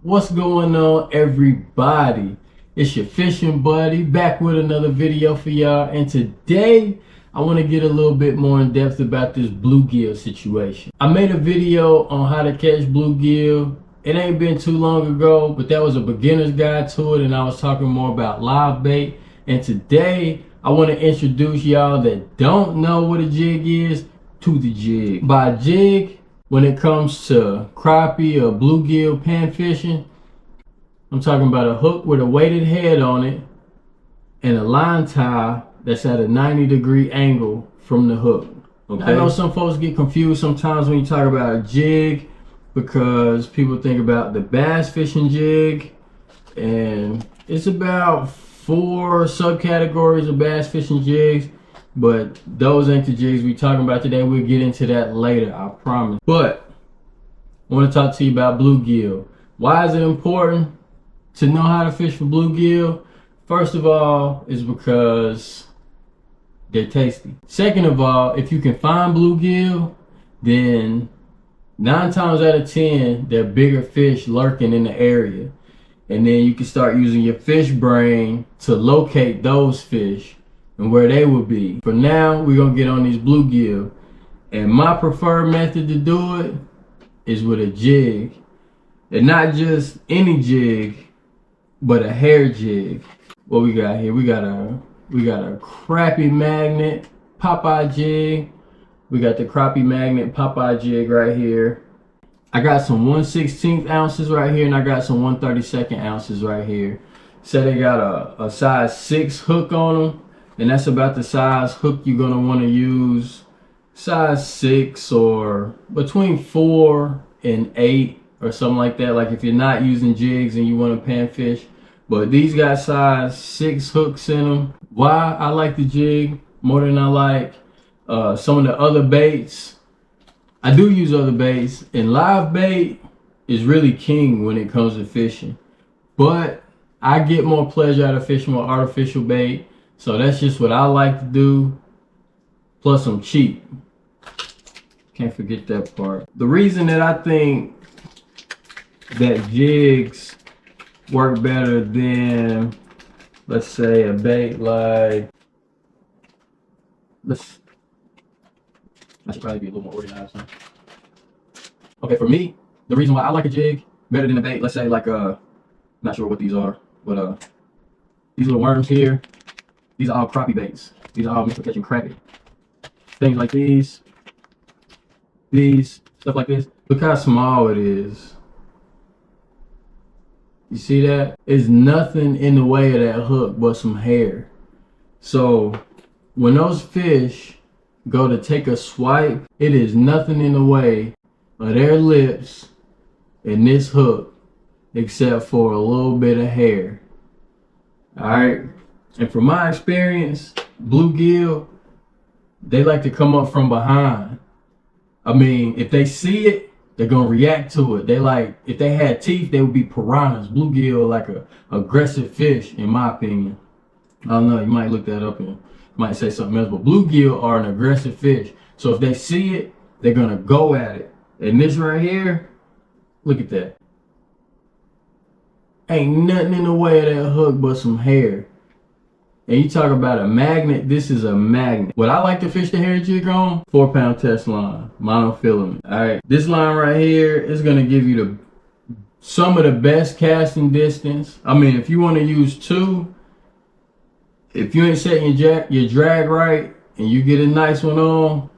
What's going on, everybody? It's your fishing buddy back with another video for y'all, and today I want to get a little bit more in depth about this bluegill situation. I made a video on how to catch bluegill. It ain't been too long ago, but that was a beginner's guide to it, and I was talking more about live bait. And today I want to introduce y'all that don't know what a jig is to the jig. By jig, when it comes to crappie or bluegill pan fishing, I'm talking about a hook with a weighted head on it and a line tie that's at a 90-degree angle from the hook. Okay. I know some folks get confused sometimes when you talk about a jig because people think about the bass fishing jig, and it's about 4 subcategories of bass fishing jigs. But those ain't the jigs we talking about today. We'll get into that later, I promise. But I want to talk to you about bluegill. Why is it important to know how to fish for bluegill? First of all, is because they're tasty. Second of all, if you can find bluegill, then 9 times out of 10, there are bigger fish lurking in the area. And then you can start using your fish brain to locate those fish and where they will be. For now, we're gonna get on these bluegill, and my preferred method to do it is with a jig, and not just any jig, but a hair jig. What we got here? We got a Crappie Magnet Pop Eye Jig. We got the Crappie Magnet Pop Eye Jig right here. I got some 1/16 ounces right here, and I got some 1/32 ounces right here. So they got a size 6 hook on them. And that's about the size hook you're gonna want to use, size 6 or between 4 and 8 or something like that. Like if you're not using jigs and you want to panfish. But these got size 6 hooks in them. Why I like the jig more than I like some of the other baits. I do use other baits, and live bait is really king when it comes to fishing. But I get more pleasure out of fishing with artificial bait. So that's just what I like to do. Plus I'm cheap. Can't forget that part. The reason that I think that jigs work better than, let's say, a bait like, I should probably be a little more organized, huh? Okay, for me, the reason why I like a jig better than a bait, let's say like not sure what these are, but these little worms here, these are all crappie baits. These are all meant for catching crappie. Things like these, stuff like this. Look how small it is. You see that? It's nothing in the way of that hook but some hair. So when those fish go to take a swipe, it is nothing in the way of their lips and this hook except for a little bit of hair. Alright? And from my experience, bluegill, they like to come up from behind. I mean, if they see it, they're gonna react to it. They like, if they had teeth, they would be piranhas. Bluegill are like a aggressive fish, in my opinion. I don't know, you might look that up and might say something else, but bluegill are an aggressive fish. So if they see it, they're gonna go at it. And this right here, look at that. Ain't nothing in the way of that hook but some hair. And you talk about a magnet, this is a magnet. What I like to fish the hair jig on, 4-pound test line, monofilament. Alright, this line right here is gonna give you some of the best casting distance. I mean, if you want to use 2, if you ain't setting your drag right and you get a nice one on,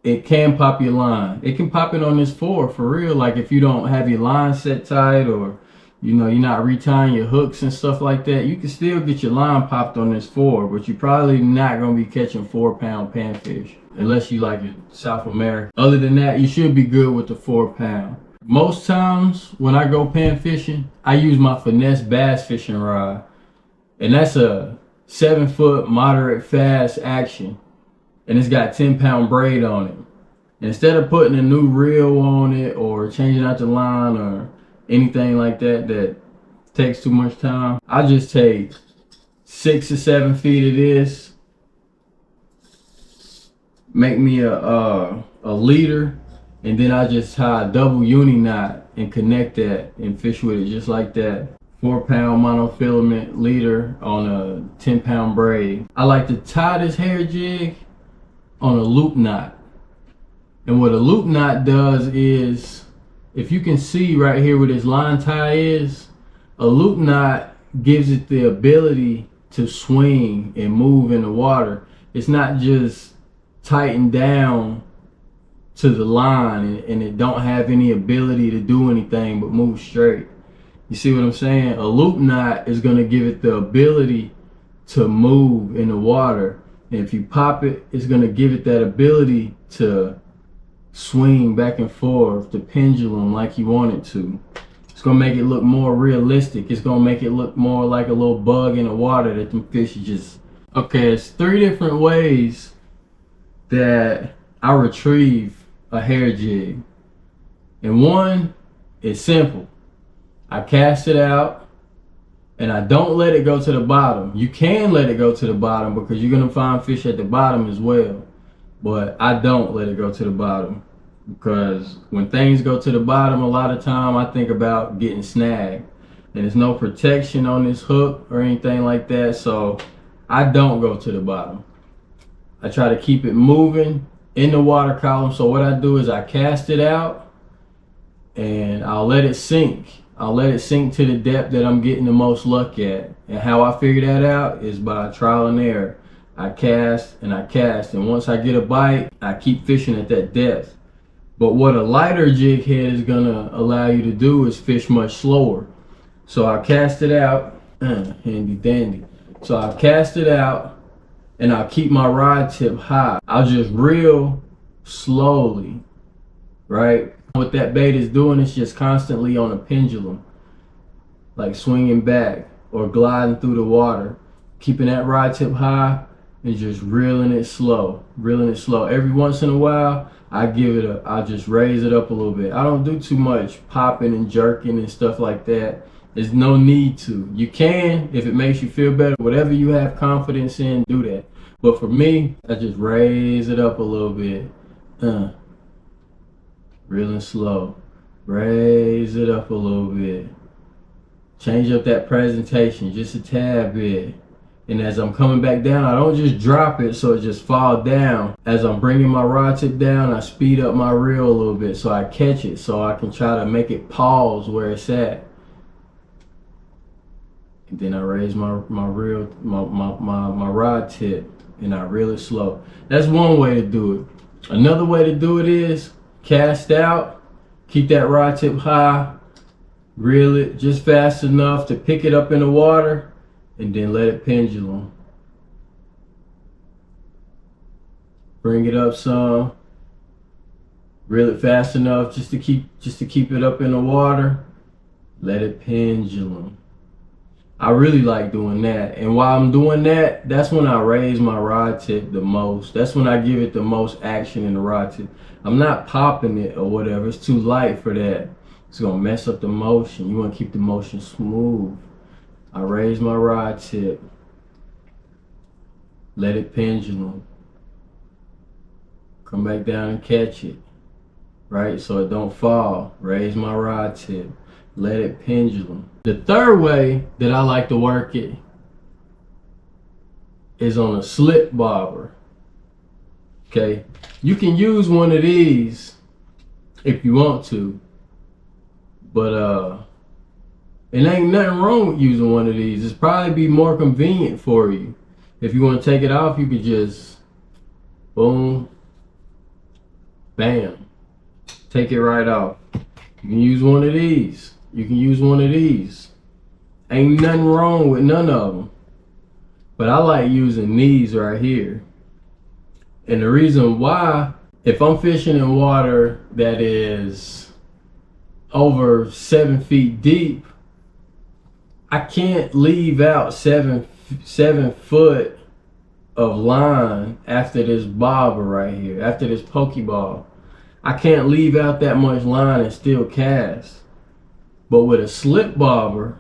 it can pop your line. It can pop it on this 4 for real. Like if you don't have your line set tight, or you know, you're not retying your hooks and stuff like that, you can still get your line popped on this 4, but you're probably not going to be catching 4-pound panfish unless you like it South America. Other than that, you should be good with the 4-pound. Most times when I go pan fishing, I use my finesse bass fishing rod, and that's a 7-foot moderate fast action, and it's got 10-pound braid on it. And instead of putting a new reel on it or changing out the line or anything like that takes too much time, I just take 6 or 7 feet of this, make me a leader, And then I just tie a double uni knot and connect that and fish with it just like that. 4-pound monofilament leader on a 10-pound braid. I like to tie this hair jig on a loop knot. And what a loop knot does is, if you can see right here where this line tie is, a loop knot gives it the ability to swing and move in the water. It's not just tightened down to the line and it don't have any ability to do anything but move straight. You see what I'm saying? A loop knot is going to give it the ability to move in the water. And if you pop it, it's going to give it that ability to swing back and forth, the pendulum, like you want it to. It's going to make it look more realistic. It's going to make it look more like a little bug in the water that them fish just... Okay, it's 3 different ways that I retrieve a hair jig. And one is simple. I cast it out and I don't let it go to the bottom. You can let it go to the bottom because you're going to find fish at the bottom as well. But I don't let it go to the bottom because when things go to the bottom, a lot of time I think about getting snagged. And there's no protection on this hook or anything like that. So I don't go to the bottom. I try to keep it moving in the water column. So what I do is I cast it out and I'll let it sink. I'll let it sink to the depth that I'm getting the most luck at. And how I figure that out is by trial and error. I cast and I cast, and once I get a bite, I keep fishing at that depth. But what a lighter jig head is gonna allow you to do is fish much slower. So I cast it out, handy dandy. So I cast it out and I'll keep my rod tip high. I'll just reel slowly, right? What that bait is doing is just constantly on a pendulum, like swinging back or gliding through the water, keeping that rod tip high and just reeling it slow, Every once in a while, I just raise it up a little bit. I don't do too much popping and jerking and stuff like that. There's no need to. You can, if it makes you feel better, whatever you have confidence in, do that. But for me, I just raise it up a little bit. Real and slow. Raise it up a little bit. Change up that presentation just a tad bit. And as I'm coming back down, I don't just drop it so it just fall down. As I'm bringing my rod tip down, I speed up my reel a little bit so I catch it, so I can try to make it pause where it's at. And then I raise my reel, my rod tip, and I reel it slow. That's one way to do it. Another way to do it is cast out, keep that rod tip high, reel it just fast enough to pick it up in the water, and then let it pendulum. Bring it up some, reel it fast enough just to keep it up in the water, let it pendulum. I really like doing that, and while I'm doing that, that's when I raise my rod tip the most. That's when I give it the most action in the rod tip. I'm not popping it or whatever. It's too light for that. It's gonna mess up the motion. You wanna keep the motion smooth. I raise my rod tip, let it pendulum. Come back down and catch it, right? So it don't fall. Raise my rod tip, let it pendulum. The third way that I like to work it is on a slip bobber. Okay, you can use one of these if you want to, but it ain't nothing wrong with using one of these. It's probably be more convenient for you. If you want to take it off, you could just boom, bam, take it right off. You can use one of these. You can use one of these. Ain't nothing wrong with none of them. But I like using these right here. And the reason why, if I'm fishing in water that is over 7 feet deep, I can't leave out seven foot of line after this bobber right here, after this pokeball. I can't leave out that much line and still cast. But with a slip bobber,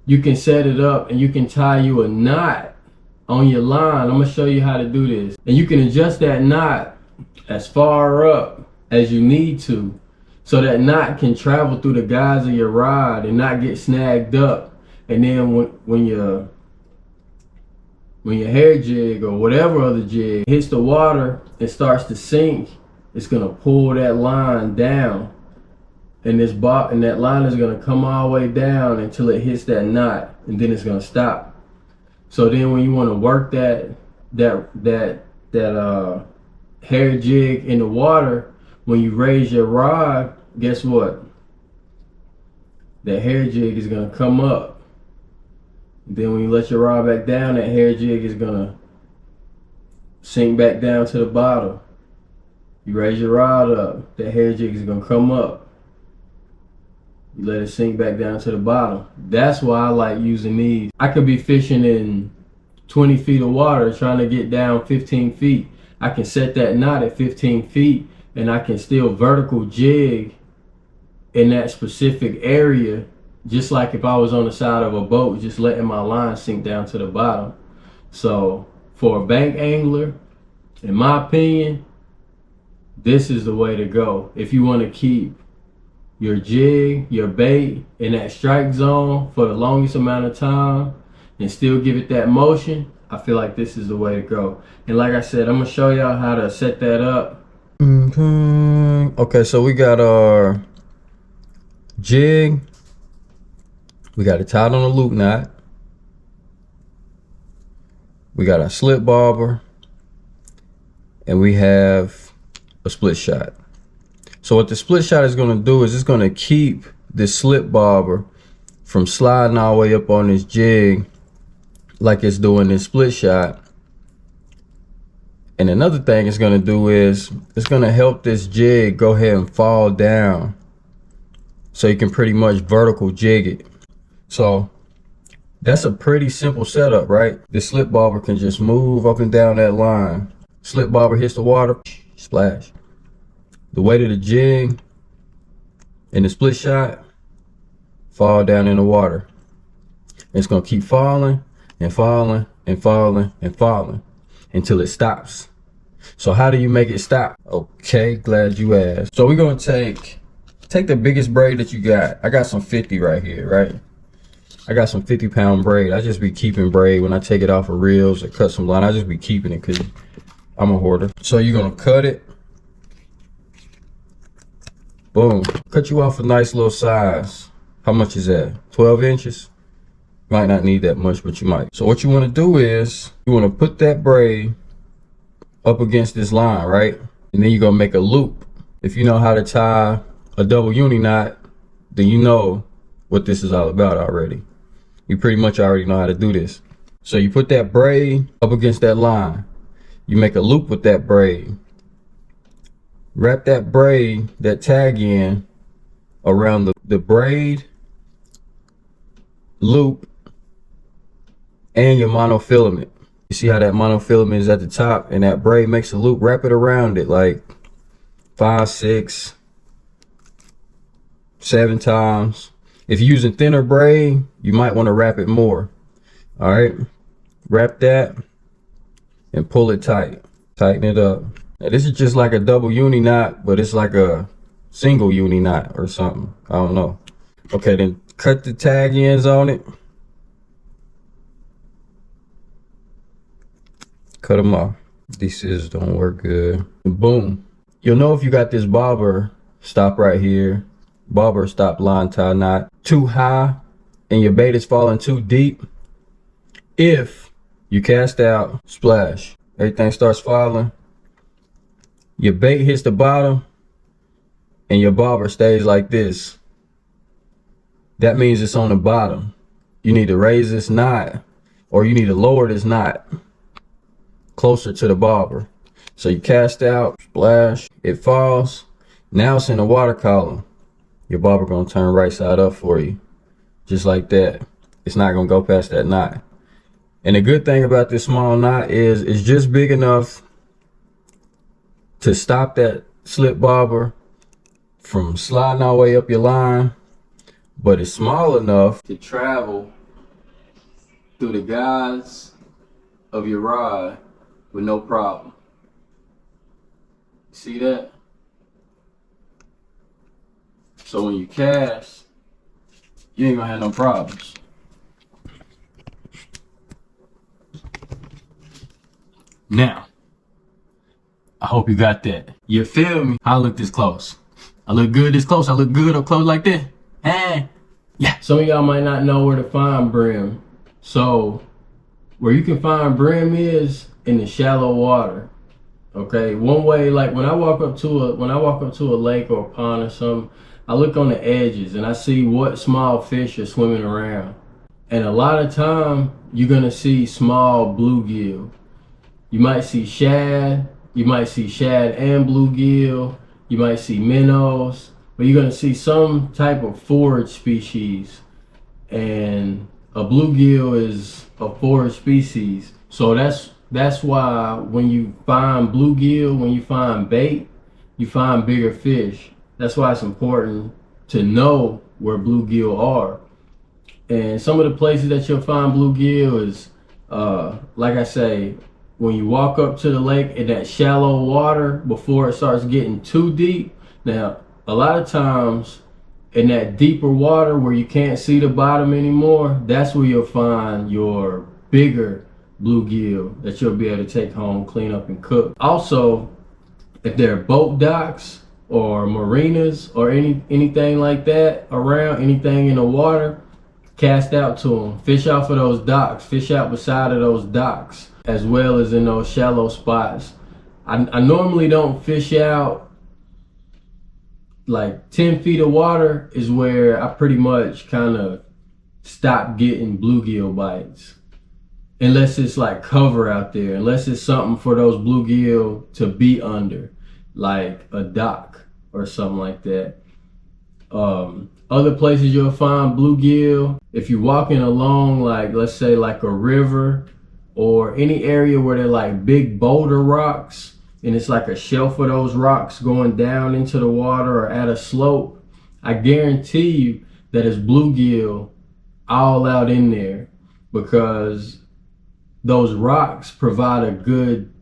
you can set it up and you can tie you a knot on your line. I'm gonna show you how to do this. And you can adjust that knot as far up as you need to, so that knot can travel through the guides of your rod and not get snagged up. And then when your hair jig or whatever other jig hits the water and starts to sink, it's gonna pull that line down, and that line is gonna come all the way down until it hits that knot, and then it's gonna stop. So then when you want to work that hair jig in the water, when you raise your rod, guess what? That hair jig is gonna come up. Then when you let your rod back down, that hair jig is gonna sink back down to the bottom. You raise your rod up, that hair jig is gonna come up. You let it sink back down to the bottom. That's why I like using these. I could be fishing in 20 feet of water trying to get down 15 feet. I can set that knot at 15 feet and I can still vertical jig in that specific area, just like if I was on the side of a boat, just letting my line sink down to the bottom. So for a bank angler, in my opinion, this is the way to go. If you want to keep your jig, your bait in that strike zone for the longest amount of time and still give it that motion, I feel like this is the way to go. And like I said, I'm gonna show y'all how to set that up. Okay, so we got our jig. We got it tied on a loop knot. We got our slip bobber, and we have a split shot. So what the split shot is going to do is it's going to keep this slip bobber from sliding all the way up on this jig like it's doing this split shot. And another thing it's going to do is it's going to help this jig go ahead and fall down, so you can pretty much vertical jig it. So that's a pretty simple setup, right? The slip bobber can just move up and down that line. Slip bobber hits the water, splash. The weight of the jig and the split shot fall down in the water. It's gonna keep falling and falling and falling and falling until it stops. So how do you make it stop? Okay, glad you asked. So we're gonna take the biggest braid that you got. I got some 50 right here, right? I got some 50-pound braid. I just be keeping braid when I take it off of reels or cut some line. I just be keeping it because I'm a hoarder. So you're gonna cut it. Boom. Cut you off a nice little size. How much is that? 12 inches? Might not need that much, but you might. So what you want to do is you want to put that braid up against this line, right? And then you're going to make a loop. If you know how to tie a double uni knot, then you know what this is all about already. You pretty much already know how to do this. So you put that braid up against that line. You make a loop with that braid. Wrap that braid, that tag in around the braid, loop, and your monofilament. You see how that monofilament is at the top and that braid makes a loop? Wrap it around it like 5, 6, 7 times. If you're using thinner braid, you might want to wrap it more. All right, wrap that and pull it tight. Tighten it up. Now, this is just like a double uni knot, but it's like a single uni knot or something. I don't know. Okay, then cut the tag ends on it. Cut them off. These scissors don't work good. And boom. You'll know if you got this bobber stop right here. Bobber stop line tie knot too high and your bait is falling too deep. If you cast out, splash, everything starts falling. Your bait hits the bottom and your bobber stays like this. That means it's on the bottom. You need to raise this knot, or you need to lower this knot closer to the bobber. So you cast out, splash, it falls. Now it's in the water column. Your bobber gonna turn right side up for you. Just like that. It's not gonna go past that knot. And the good thing about this small knot is it's just big enough to stop that slip bobber from sliding all the way up your line, but it's small enough to travel through the guides of your rod with no problem. See that? So when you cast, you ain't gonna have no problems. Now, I hope you got that. You feel me? I look this close. I look good this close. I look good up close like that. Hey. Yeah. Some of y'all might not know where to find brim. So where you can find brim is in the shallow water. Okay. One way, like when I walk up to a lake or a pond or something, I look on the edges and I see what small fish are swimming around. And a lot of time you're gonna see small bluegill. You might see shad. You might see shad and bluegill. You might see minnows, but you're gonna see some type of forage species, and a bluegill is a forage species. So that's why when you find bluegill, when you find bait, you find bigger fish. That's why it's important to know where bluegill are. And some of the places that you'll find bluegill is, like I say, when you walk up to the lake in that shallow water before it starts getting too deep. Now, a lot of times in that deeper water where you can't see the bottom anymore, that's where you'll find your bigger bluegill that you'll be able to take home, clean up, and cook. Also, if there are boat docks or marinas or anything like that around, anything in the water, cast out to them. Fish out for those docks. Fish out beside of those docks, as well as in those shallow spots. I normally don't fish out. Like 10 feet of water is where I pretty much kind of stop getting bluegill bites. Unless it's like cover out there, unless it's something for those bluegill to be under, like a dock or something like that. Other places you'll find bluegill, if you're walking along, like let's say like a river or any area where they're like big boulder rocks and it's like a shelf of those rocks going down into the water or at a slope, I guarantee you that it's bluegill all out in there, because those rocks provide a good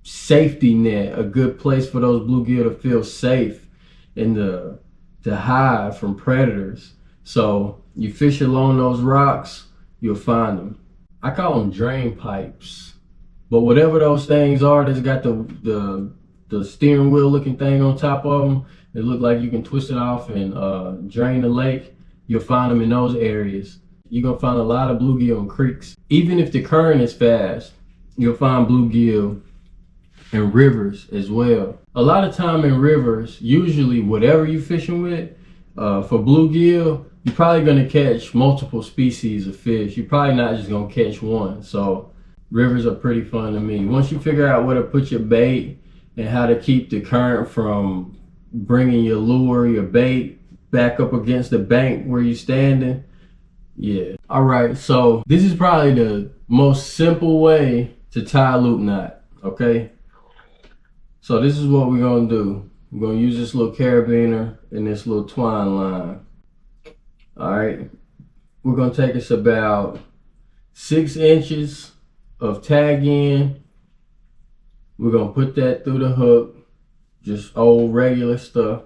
safety net, a good place for those bluegill to feel safe and to hide from predators. So you fish along those rocks, you'll find them. I call them drain pipes, but whatever those things are that's got the steering wheel looking thing on top of them, it look like you can twist it off and drain the lake, you'll find them in those areas. You're gonna find a lot of bluegill in creeks. Even if the current is fast, you'll find bluegill in rivers as well. A lot of time in rivers, usually whatever you're fishing with, for bluegill, you're probably gonna catch multiple species of fish. You're probably not just gonna catch one. So rivers are pretty fun to me. Once you figure out where to put your bait and how to keep the current from bringing your lure, your bait back up against the bank where you're standing, yeah. All right, so this is probably the most simple way to tie a loop knot, okay? So this is what we're gonna do. We're gonna use this little carabiner and this little twine line. All right, we're gonna take us about 6 inches of tag end. We're gonna put that through the hook, just old regular stuff,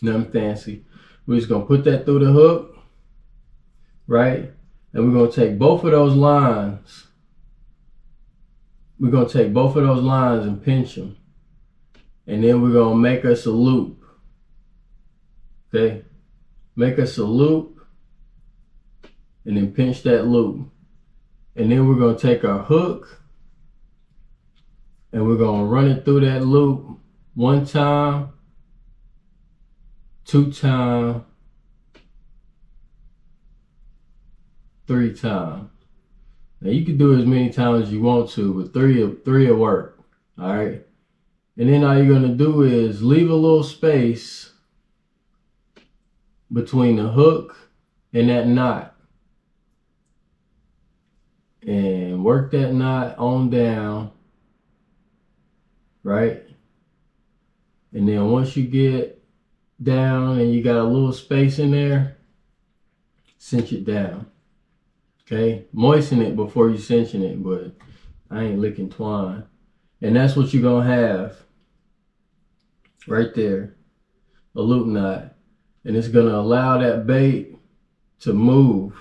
nothing fancy. We're just gonna put that through the hook, right? And we're gonna take both of those lines. We're gonna take both of those lines and pinch them. And then we're gonna make us a loop, okay? Make us a loop and then pinch that loop. And then we're gonna take our hook and we're gonna run it through that loop 1 time, 2 times, 3 times. Now you can do it as many times as you want to, but three will work, all right? And then all you're gonna do is leave a little space between the hook and that knot. And work that knot on down, right? And then once you get down and you got a little space in there, cinch it down, okay? Moisten it before you cinching it, but I ain't licking twine. And that's what you're gonna have right there, a loop knot. and it's gonna allow that bait to move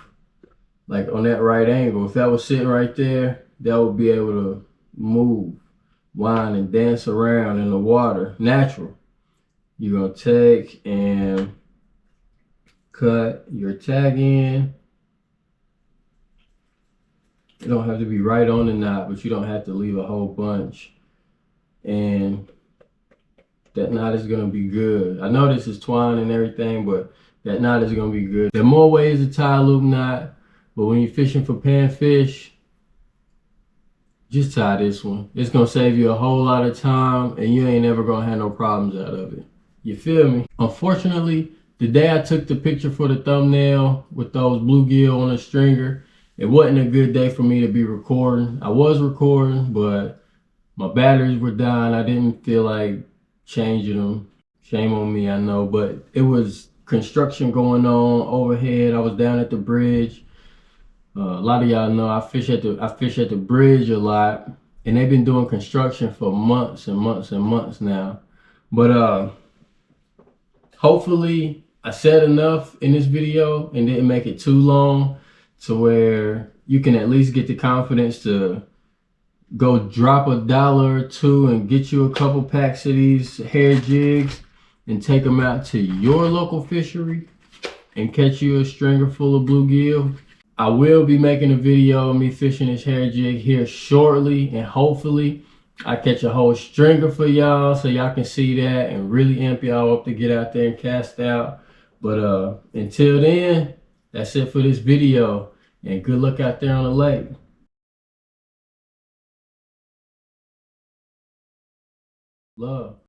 like on that right angle. If that was sitting right there, that would be able to move, wind, and dance around in the water, natural. You're gonna take and cut your tag in. It don't have to be right on the knot, but you don't have to leave a whole bunch. And that knot is gonna be good. I know this is twine and everything, but that knot is gonna be good. There are more ways to tie a loop knot, but when you're fishing for panfish, just tie this one. It's gonna save you a whole lot of time, and you ain't never gonna have no problems out of it. You feel me? Unfortunately, the day I took the picture for the thumbnail with those bluegill on a stringer, it wasn't a good day for me to be recording. I was recording, but my batteries were dying. I didn't feel like changing them. Shame on me, I know, but it was construction going on overhead. I was down at the bridge. A lot of y'all know I fish at the bridge a lot, and they've been doing construction for months and months and months now. But hopefully I said enough in this video and didn't make it too long to where you can at least get the confidence to go drop $1 or $2 and get you a couple packs of these hair jigs and take them out to your local fishery and catch you a stringer full of bluegill. I will be making a video of me fishing this hair jig here shortly, and hopefully I catch a whole stringer for y'all so y'all can see that and really amp y'all up to get out there and cast out. But until then, that's it for this video, and good luck out there on the lake. Love.